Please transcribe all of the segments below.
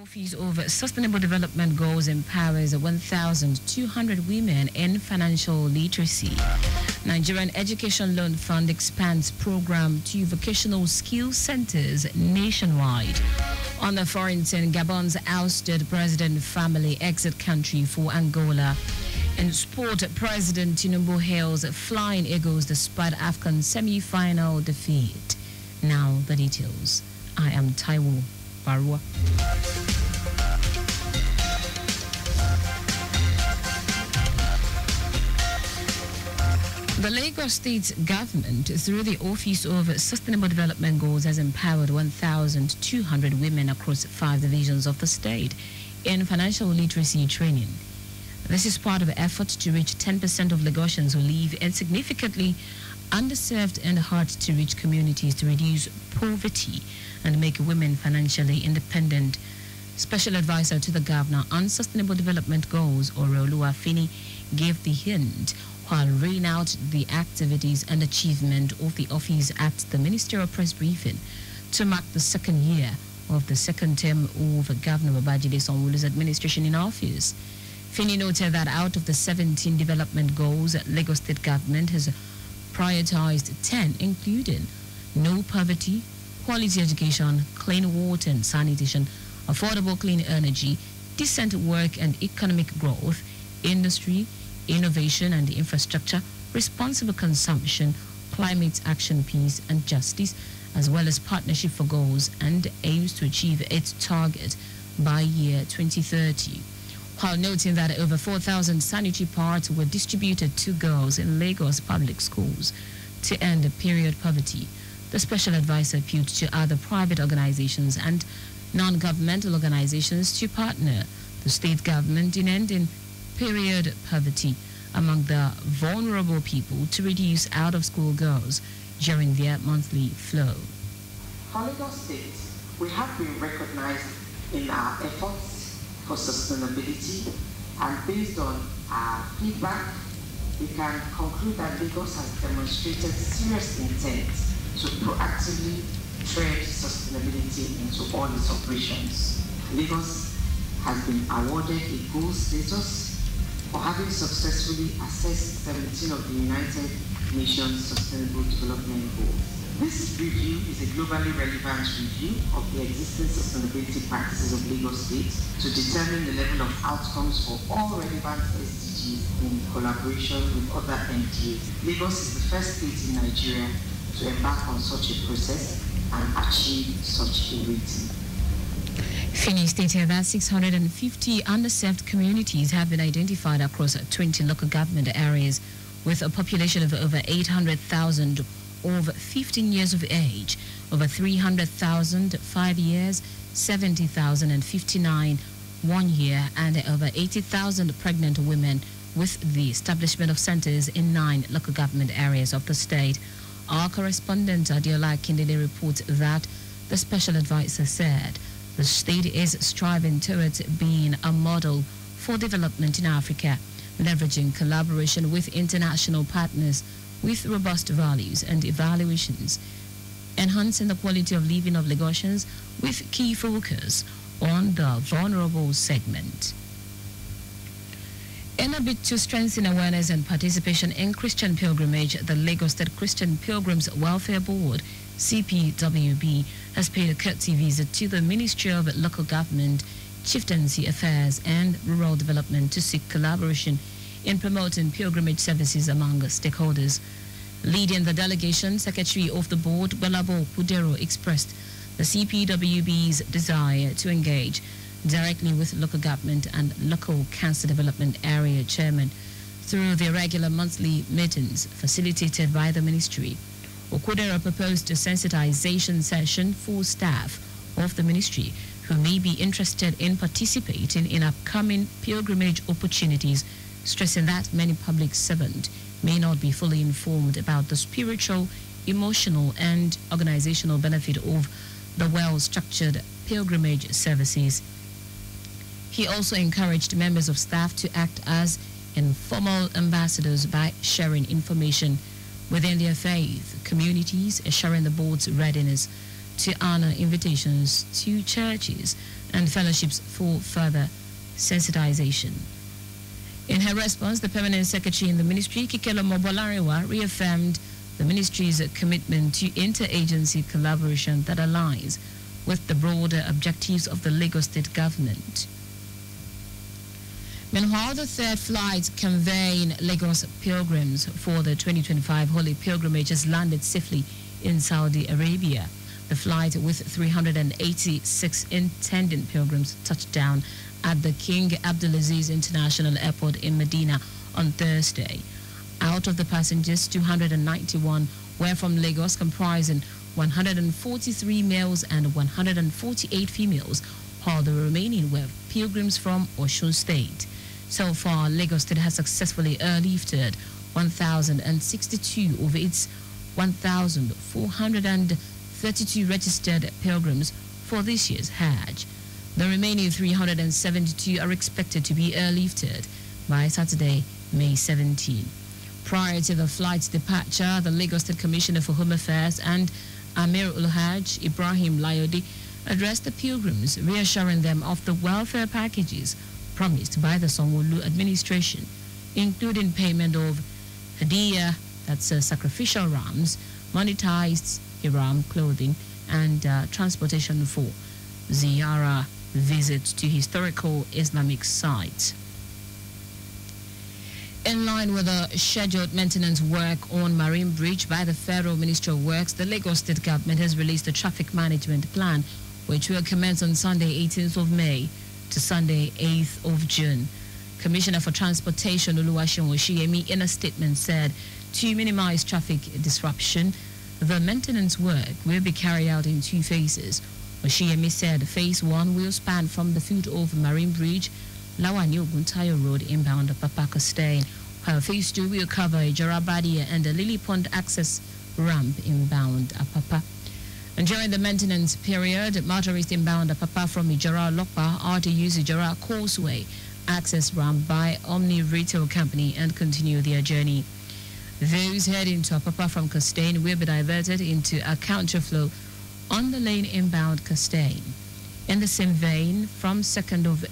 Office of Sustainable Development Goals empowers 1,200 women in financial literacy. Nigerian Education Loan Fund expands program to vocational skill centers nationwide. On the foreign scene, Gabon's ousted president family exit country for Angola. In sport, President Tinubu hails Flying Eagles despite AFCON semi-final defeat. Now the details. I am Taiwo Baruwa. The Lagos State government, through the Office of Sustainable Development Goals, has empowered 1,200 women across 5 divisions of the state in financial literacy training. This is part of the effort to reach 10% of Lagosians who live in significantly underserved and hard-to-reach communities to reduce poverty and make women financially independent. Special advisor to the governor on Sustainable Development Goals, Oluwafini, gave the hint while reading out the activities and achievement of the office at the ministerial press briefing to mark the second year of the second term of Governor Babajide Sanwo-Olu's administration in office. Fini noted that out of the 17 development goals, Lagos State government has prioritized 10, including no poverty, quality education, clean water and sanitation, affordable clean energy, decent work and economic growth, industry, innovation and infrastructure, responsible consumption, climate action, peace and justice, as well as partnership for goals, and aims to achieve its target by year 2030. While noting that over 4,000 sanitary pads were distributed to girls in Lagos public schools to end period poverty, the special advisor appealed to other private organizations and non-governmental organizations to partner the state government in ending period poverty among the vulnerable people to reduce out-of-school girls during their monthly flow. For Lagos State, we have been recognized in our efforts for sustainability, and based on our feedback, we can conclude that Lagos has demonstrated serious intent to proactively tread sustainability into all its operations. Lagos has been awarded a gold status for having successfully assessed 17 of the United Nations Sustainable Development Goals. This review is a globally relevant review of the existing sustainability practices of Lagos State to determine the level of outcomes for all relevant SDGs in collaboration with other MDAs. Lagos is the first state in Nigeria to embark on such a process and achieve such a rating. Fini stated that 650 underserved communities have been identified across 20 local government areas with a population of over 800,000 over 15 years of age, over 300,000 5 years, 70,000 and 59 1 year, and over 80,000 pregnant women, with the establishment of centers in 9 local government areas of the state. Our correspondent Adiola Kindele reports that the special advisor said the state is striving towards being a model for development in Africa, leveraging collaboration with international partners with robust values and evaluations, enhancing the quality of living of Lagosians with key focus on the vulnerable segment. In a bid to strengthen awareness and participation in Christian pilgrimage, the Lagos State Christian Pilgrims Welfare Board, CPWB, has paid a courtesy visit to the Ministry of Local Government, Chieftaincy Affairs and Rural Development to seek collaboration in promoting pilgrimage services among stakeholders. Leading the delegation, Secretary of the Board, Belabo Kudero, expressed the CPWB's desire to engage directly with local government and local council development area chairman through the regular monthly meetings facilitated by the ministry. Okudero proposed a sensitization session for staff of the ministry who may be interested in participating in upcoming pilgrimage opportunities, stressing that many public servants may not be fully informed about the spiritual, emotional and organizational benefit of the well-structured pilgrimage services. He also encouraged members of staff to act as informal ambassadors by sharing information within their faith communities, assuring the board's readiness to honor invitations to churches and fellowships for further sensitization. In her response, the Permanent Secretary in the Ministry, Taiwo Baruwa, reaffirmed the Ministry's commitment to interagency collaboration that aligns with the broader objectives of the Lagos State government. Meanwhile, the third flight conveying Lagos pilgrims for the 2025 Holy Pilgrimage has landed safely in Saudi Arabia. The flight with 386 intending pilgrims touched down at the King Abdulaziz International Airport in Medina on Thursday. Out of the passengers, 291 were from Lagos, comprising 143 males and 148 females, while the remaining were pilgrims from Osun State. So far, Lagos State has successfully airlifted 1,062 of its 1,432 registered pilgrims for this year's Hajj. The remaining 372 are expected to be airlifted by Saturday, May 17. Prior to the flight's departure, the Lagos State Commissioner for Home Affairs and Amir Ul-Hajj Ibrahim Layodi addressed the pilgrims, reassuring them of the welfare packages promised by the Sanwo-Olu administration, including payment of hadiyah, that's sacrificial rams, monetized Ihram clothing, and transportation for ziyarah visits to historical Islamic sites. In line with the scheduled maintenance work on Marine Bridge by the Federal Ministry of Works, the Lagos State government has released a traffic management plan, which will commence on Sunday, 18th of May to Sunday, 8th of June. Commissioner for Transportation Oluwaseun Oshiyemi in a statement said to minimize traffic disruption, the maintenance work will be carried out in two phases. Oshiyemi said phase 1 will span from the foot of Marine Bridge, Lawani Oguntayo Road inbound Papa Costain, while phase 2 will cover Jarabadia and the Lily Pond access ramp inbound Apapa. And during the maintenance period, motorists inbound Apapa from Ijara Lokpa are to use Ijara Causeway access ramp by Omni Retail Company and continue their journey. Those heading to Apapa from Costain will be diverted into a counterflow on the lane inbound Costain. In the same vein, from 2nd to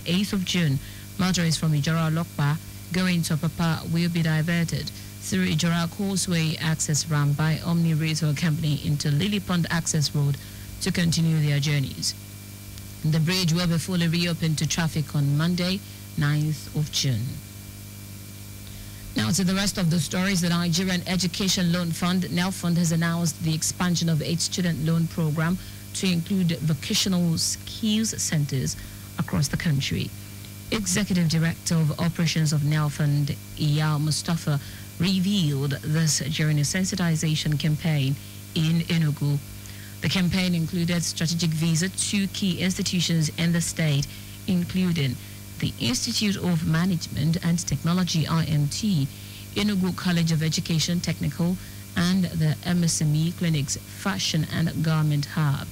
8th of June, motorists from Ijara Lokpa going to Apapa will be diverted through Ijara Causeway access ramp by Omni Retail Company into Lily Pond Access Road to continue their journeys. The bridge will be fully reopened to traffic on Monday, 9th of June. Now to the rest of the stories. The Nigerian Education Loan Fund, NELFund, has announced the expansion of its student loan program to include vocational skills centers across the country. Executive Director of Operations of NELFund, Iyal Mustafa, revealed this during a sensitization campaign in Enugu. The campaign included strategic visits to key institutions in the state, including the Institute of Management and Technology IMT, Enugu College of Education Technical, and the MSME Clinic's Fashion and Garment Hub.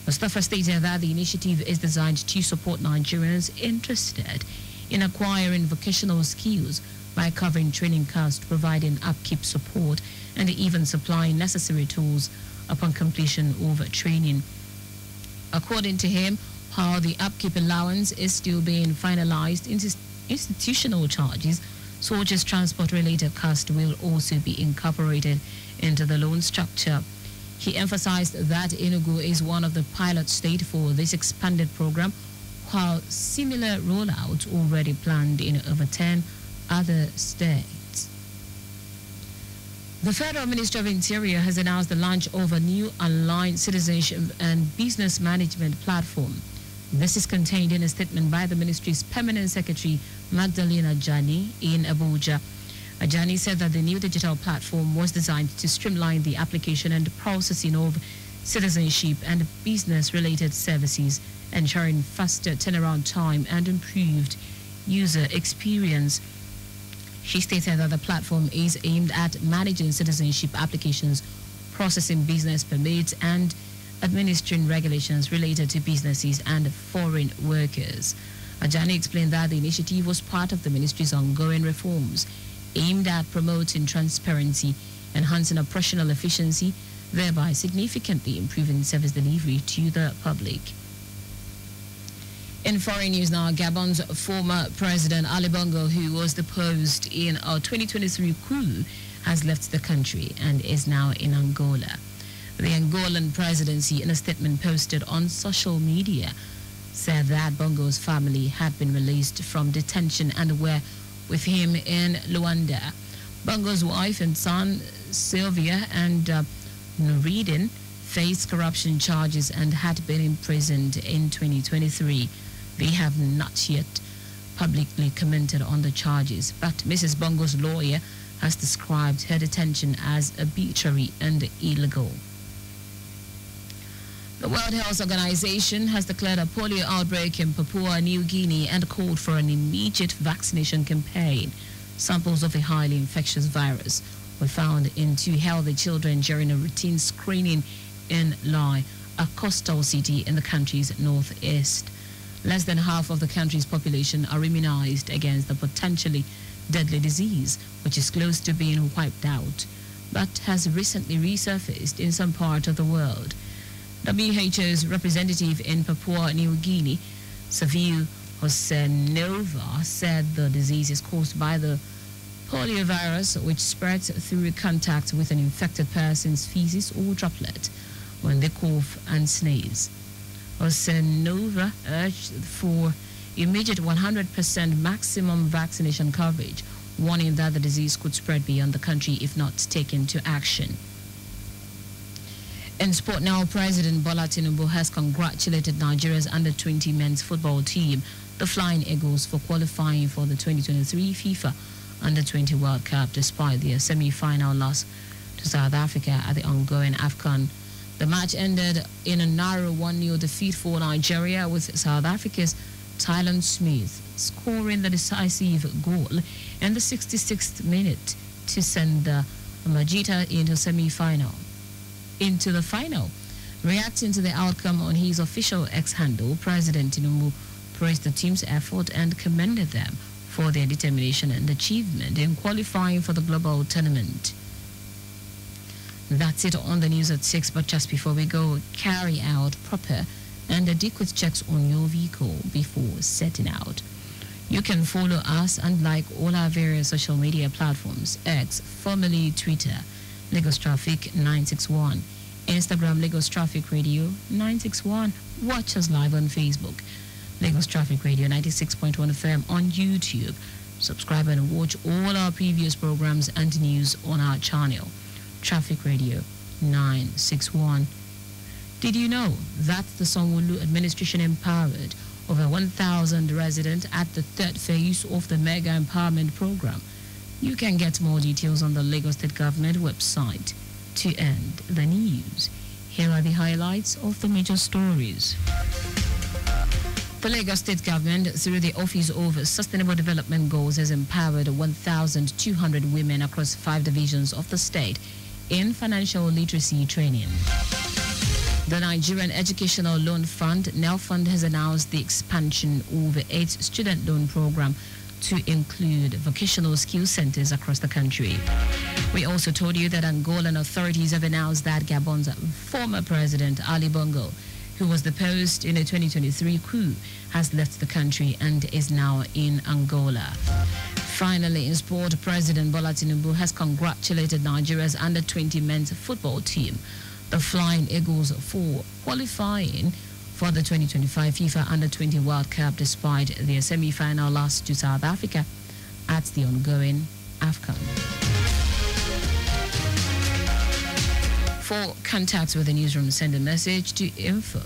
Mustafa stated that the initiative is designed to support Nigerians interested in acquiring vocational skills by covering training costs, providing upkeep support, and even supplying necessary tools upon completion of training. According to him, while the upkeep allowance is still being finalized, institutional charges such as transport-related costs will also be incorporated into the loan structure. He emphasized that Enugu is one of the pilot states for this expanded program, while similar rollouts already planned in over 10 other states. The Federal Ministry of Interior has announced the launch of a new online citizenship and business management platform. This is contained in a statement by the ministry's Permanent Secretary, Magdalena Ajani, in Abuja. Ajani said that the new digital platform was designed to streamline the application and processing of citizenship and business-related services, ensuring faster turnaround time and improved user experience. She stated that the platform is aimed at managing citizenship applications, processing business permits, and administering regulations related to businesses and foreign workers. Ajani explained that the initiative was part of the ministry's ongoing reforms aimed at promoting transparency, enhancing operational efficiency, thereby significantly improving service delivery to the public. In foreign news now, Gabon's former president Ali Bongo, who was deposed in a 2023 coup, has left the country and is now in Angola. The Angolan presidency, in a statement posted on social media, said that Bongo's family had been released from detention and were with him in Luanda. Bongo's wife and son, Sylvia and Noureddin, faced corruption charges and had been imprisoned in 2023. They have not yet publicly commented on the charges, but Mrs. Bongo's lawyer has described her detention as arbitrary and illegal. The World Health Organization has declared a polio outbreak in Papua New Guinea and called for an immediate vaccination campaign. Samples of a highly infectious virus were found in 2 healthy children during a routine screening in Lai, a coastal city in the country's northeast. Less than half of the country's population are immunized against the potentially deadly disease, which is close to being wiped out, but has recently resurfaced in some part of the world. WHO's representative in Papua New Guinea, Saviu Hosenova, said the disease is caused by the poliovirus, which spreads through contact with an infected person's feces or droplet when they cough and sneeze. Hosenova urged for immediate 100% maximum vaccination coverage, warning that the disease could spread beyond the country if not taken to action. In sport now, President Bola Tinubu has congratulated Nigeria's under-20 men's football team, the Flying Eagles, for qualifying for the 2023 FIFA Under-20 World Cup despite their semi-final loss to South Africa at the ongoing AFCON. The match ended in a narrow 1-0 defeat for Nigeria, with South Africa's Tylan Smith scoring the decisive goal in the 66th minute to send the Majita into the final. Reacting to the outcome on his official X handle, President Tinubu praised the team's effort and commended them for their determination and achievement in qualifying for the global tournament. That's it on the news at 6, but just before we go, carry out proper and adequate checks on your vehicle before setting out. You can follow us and like all our various social media platforms: X, formerly Twitter, Lagos Traffic 961, Instagram Lagos Traffic Radio 961. Watch us live on Facebook, Lagos Traffic Radio 96.1 FM on YouTube. Subscribe and watch all our previous programs and news on our channel, Traffic Radio 961. Did you know that the Sanwo-Olu administration empowered over 1,000 residents at the 3rd phase of the Mega Empowerment Program? You can get more details on the Lagos State Government website. To end the news, here are the highlights of the major stories. The Lagos State Government, through the Office of Sustainable Development Goals, has empowered 1,200 women across 5 divisions of the state in financial literacy training. The Nigerian Educational Loan Fund, NELFund, has announced the expansion of its student loan program to include vocational skill centers across the country. We also told you that Angolan authorities have announced that Gabon's former president, Ali Bongo, who was deposed in a 2023 coup, has left the country and is now in Angola. Finally, in sport, President Bola Tinubu has congratulated Nigeria's under-20 men's football team, the Flying Eagles, for qualifying for the 2025 FIFA Under-20 World Cup despite their semi-final loss to South Africa at the ongoing AFCON. For contacts with the newsroom, send a message to info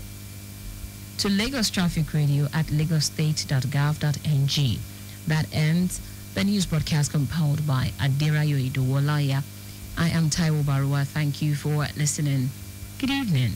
to Lagos Traffic Radio at lagosstate.gov.ng. That ends the news broadcast compiled by Adirayo Idowolaya. I am Taiwo Baruwa. Thank you for listening. Good evening.